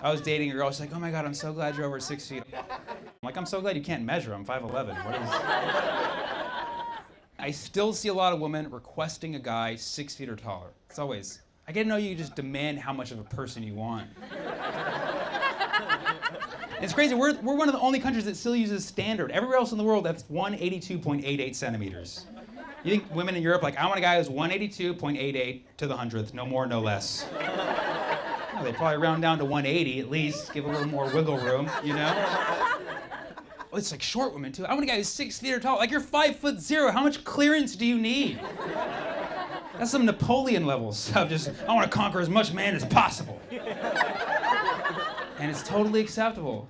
I was dating a girl. She's like, oh my God, I'm so glad you're over 6 feet. I'm like, I'm so glad you can't measure. I'm 5'11". I still see a lot of women requesting a guy 6 feet or taller. It's always, I get to know you just demand how much of a person you want. It's crazy, we're one of the only countries that still uses standard. Everywhere else in the world, that's 182.88 centimeters. You think women in Europe, like, I want a guy who's 182.88 to the 100th, no more, no less. Well, they probably round down to 180 at least, give a little more wiggle room, you know? Oh, it's like short women too. I want a guy who's 6 feet or tall. Like, you're 5'0". How much clearance do you need? That's some Napoleon levels of just, I want to conquer as much man as possible. And it's totally acceptable.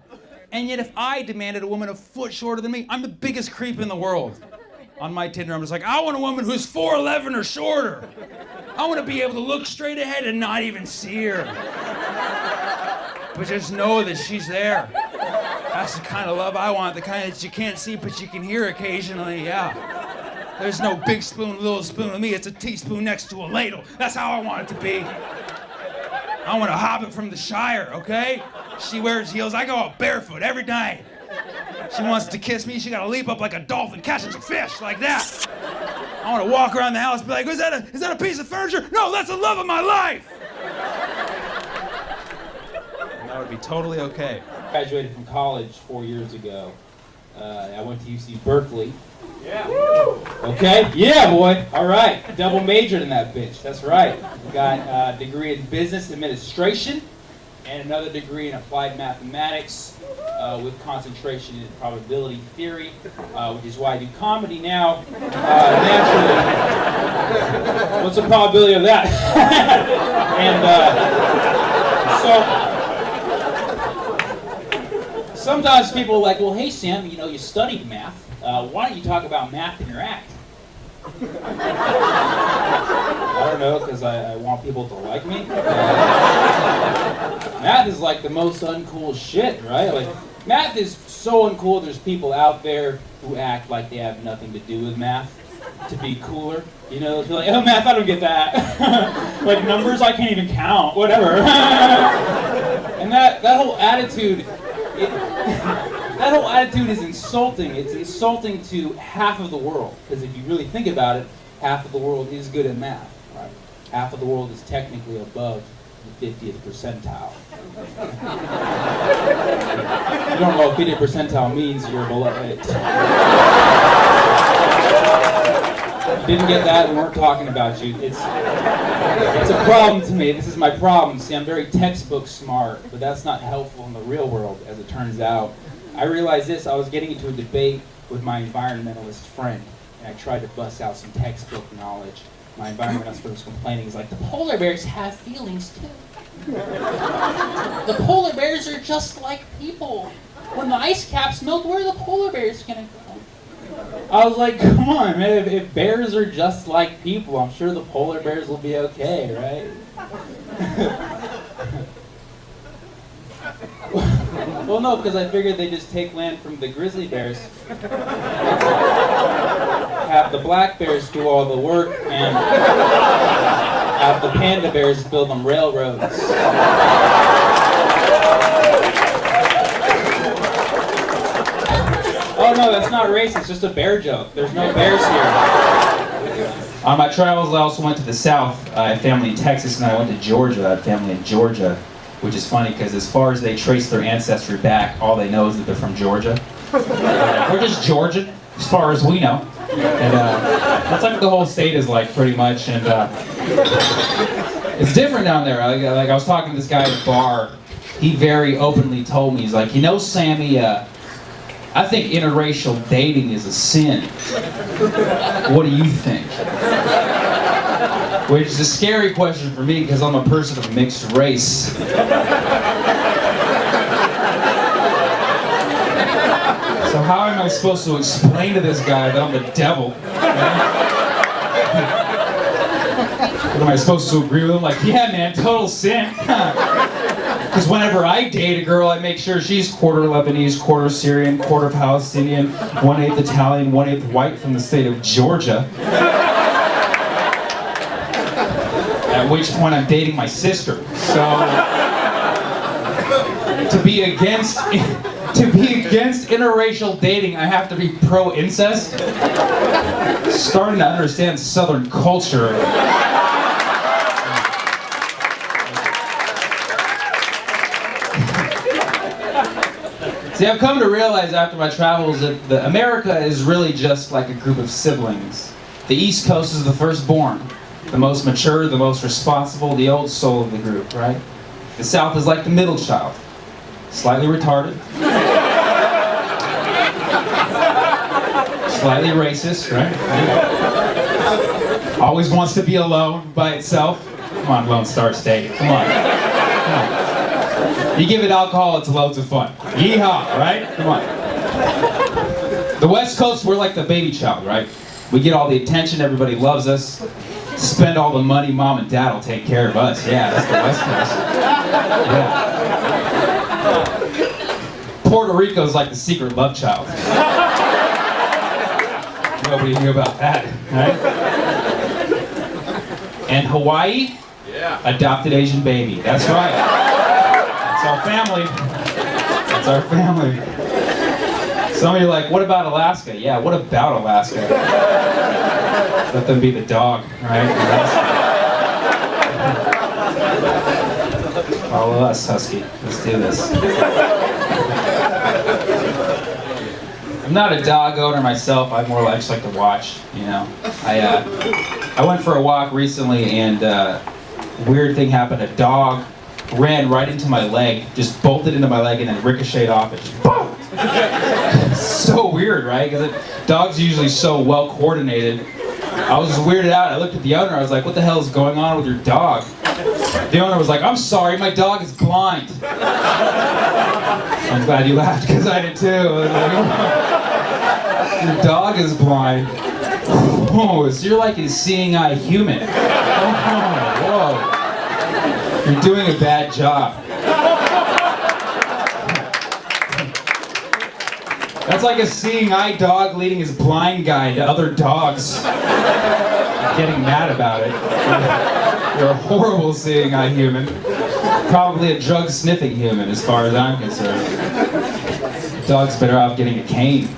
And yet if I demanded a woman a foot shorter than me, I'm the biggest creep in the world. On my Tinder, I'm just like, I want a woman who's 4'11" or shorter. I want to be able to look straight ahead and not even see her. But just know that she's there. That's the kind of love I want, the kind that you can't see but you can hear occasionally, yeah. There's no big spoon, little spoon with me. It's a teaspoon next to a ladle. That's how I want it to be. I want a hobbit from the Shire, okay? She wears heels. I go out barefoot every night. She wants to kiss me. She gotta leap up like a dolphin catching a fish, like that. I want to walk around the house and be like, is that a piece of furniture? No, that's the love of my life. And that would be totally okay. Graduated from college 4 years ago. I went to UC Berkeley. Yeah. Okay? Yeah, boy. All right. Double majored in that bitch. That's right. Got a degree in business administration and another degree in applied mathematics with concentration in probability theory, which is why I do comedy now. Naturally. What's the probability of that? And so sometimes people are like, well, hey, Sam, you know, you studied math. Why don't you talk about math in your act? I don't know, because I want people to like me. Math is like the most uncool shit, right? Like, math is so uncool, there's people out there who act like they have nothing to do with math to be cooler. You know, they're like, oh, math, I don't get that. Like, numbers, I can't even count, whatever. And that whole attitude, that whole attitude is insulting. It's insulting to half of the world, because if you really think about it, half of the world is good at math, right? Half of the world is technically above the 50th percentile. If you don't know what 50th percentile means, you're below it. If you didn't get that, we weren't talking about you. It's a problem to me. This is my problem. See, I'm very textbook smart, but that's not helpful in the real world, as it turns out. I realized this. I was getting into a debate with my environmentalist friend, and I tried to bust out some textbook knowledge. My environmentalist was complaining. He's like, the polar bears have feelings too. The polar bears are just like people. When the ice caps melt, where are the polar bears gonna go? I was like, come on, man. If bears are just like people, I'm sure the polar bears will be okay, right? Well, no, because I figured they just take land from the grizzly bears. Have the black bears do all the work, and have the panda bears build them railroads. Oh no, that's not racist, it's just a bear joke. There's no bears here. On my travels, I also went to the South. I had family in Texas, and I went to Georgia. I had family in Georgia, which is funny because as far as they trace their ancestry back, all they know is that they're from Georgia. We're just Georgian, as far as we know. And that's like the whole state is like, pretty much. And it's different down there. Like I was talking to this guy at a bar. He very openly told me, he's like, you know, Sammy, I think interracial dating is a sin. What do you think? Which is a scary question for me because I'm a person of mixed race. So how am I supposed to explain to this guy that I'm the devil? What am I supposed to agree with him? Like, yeah, man, total sin. Because whenever I date a girl, I make sure she's quarter Lebanese, quarter Syrian, quarter Palestinian, 1/8 Italian, 1/8 white from the state of Georgia. At which point I'm dating my sister. So To be against interracial dating, I have to be pro-incest. Starting to understand Southern culture. See, I've come to realize after my travels that America is really just like a group of siblings. The East Coast is the firstborn, the most mature, the most responsible, the old soul of the group, right? The South is like the middle child, slightly retarded, slightly racist, right? Always wants to be alone by itself. Come on, Lone Star State, come on. Come on. You give it alcohol, it's loads of fun. Yeehaw, right? Come on. The West Coast, we're like the baby child, right? We get all the attention, everybody loves us. Spend all the money, mom and dad will take care of us. Yeah, that's the West Coast. Yeah. Puerto Rico's like the secret love child. Nobody knew about that, right? And Hawaii, adopted Asian baby. That's right. That's our family. That's our family. Some of you are like, what about Alaska? Yeah, what about Alaska? Let them be the dog, right? Follow us, Husky. Let's do this. I'm not a dog owner myself. I more just like to watch, you know. I went for a walk recently and weird thing happened. A dog ran right into my leg, just bolted into my leg and then ricocheted off it. Just boom! So weird, right? Because dogs are usually so well coordinated. I was just weirded out. I looked at the owner. I was like, what the hell is going on with your dog? The owner was like, I'm sorry, my dog is blind. I'm glad you laughed because I did too. I was like, your dog is blind. Oh, so you're like a seeing eye human. Oh, whoa. You're doing a bad job. That's like a seeing eye dog leading his blind guy to other dogs. Getting mad about it. You're a horrible seeing eye human. Probably a drug sniffing human as far as I'm concerned. The dog's better off getting a cane.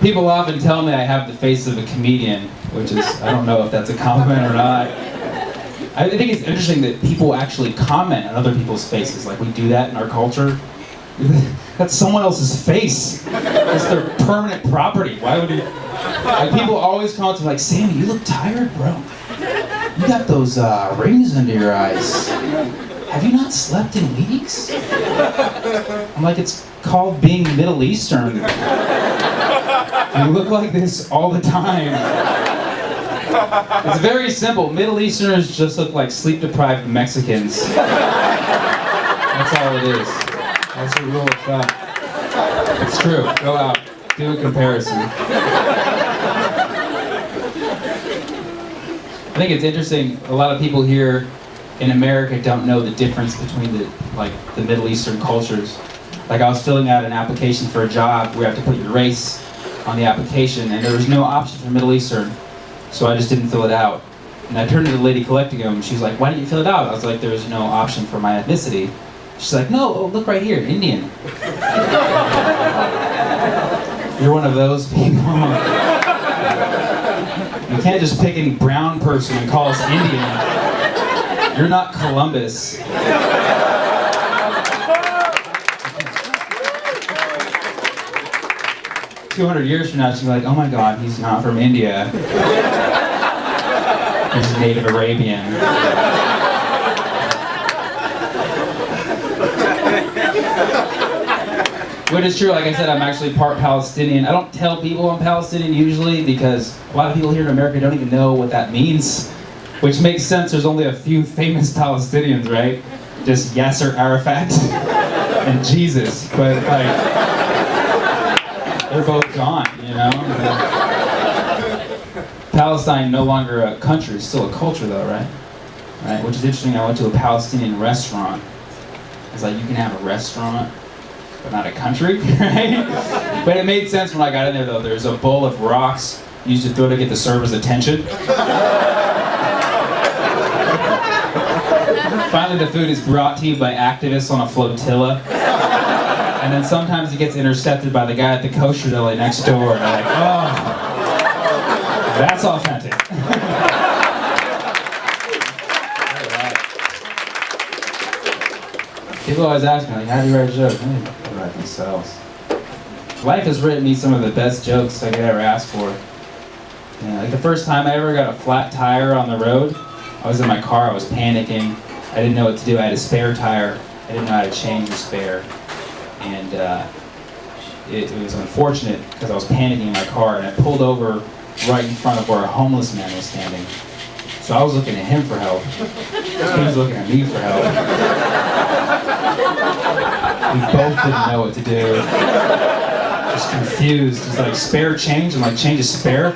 People often tell me I have the face of a comedian, which is, I don't know if that's a compliment or not. I think it's interesting that people actually comment on other people's faces. Like, we do that in our culture. That's someone else's face. It's their permanent property. Why would you? Like, people always comment to me like, Sammy, you look tired, bro. You got those rings under your eyes. Have you not slept in weeks? I'm like, it's called being Middle Eastern. You look like this all the time. It's very simple. Middle Easterners just look like sleep-deprived Mexicans. That's all it is. That's the rule of thumb. It's true. Go out. Do a comparison. I think it's interesting. A lot of people here in America don't know the difference between the Middle Eastern cultures. Like, I was filling out an application for a job where you have to put your race on the application, and there was no option for Middle Eastern. So I just didn't fill it out. And I turned to the lady collecting them, she's like, why didn't you fill it out? I was like, there's no option for my ethnicity. She's like, no, oh, look right here, Indian. You're one of those people. You can't just pick any brown person and call us Indian. You're not Columbus. 200 years from now, she'll be like, oh my God, he's not from India. He's Native Arabian. Which is true, like I said, I'm actually part Palestinian. I don't tell people I'm Palestinian usually because a lot of people here in America don't even know what that means. Which makes sense, there's only a few famous Palestinians, right? Just Yasser Arafat and Jesus, but like, they're both gone, you know? Palestine no longer a country, it's still a culture though, right? Right? Which is interesting, I went to a Palestinian restaurant. It's like, you can have a restaurant, but not a country, right? But it made sense when I got in there though. There's a bowl of rocks you used to throw to get the server's attention. Finally, the food is brought to you by activists on a flotilla. And then sometimes it gets intercepted by the guy at the kosher deli next door. And they're like, oh, that's authentic. People always ask me, like, how do you write a joke? They write themselves. Life has written me some of the best jokes I could ever ask for. Yeah, like the first time I ever got a flat tire on the road, I was in my car, I was panicking. I didn't know what to do. I had a spare tire. I didn't know how to change the spare. And it was unfortunate because I was panicking in my car, and I pulled over right in front of where a homeless man was standing. So I was looking at him for help. He was looking at me for help. We both didn't know what to do. Just confused. It's like, spare change? I'm like, change a spare?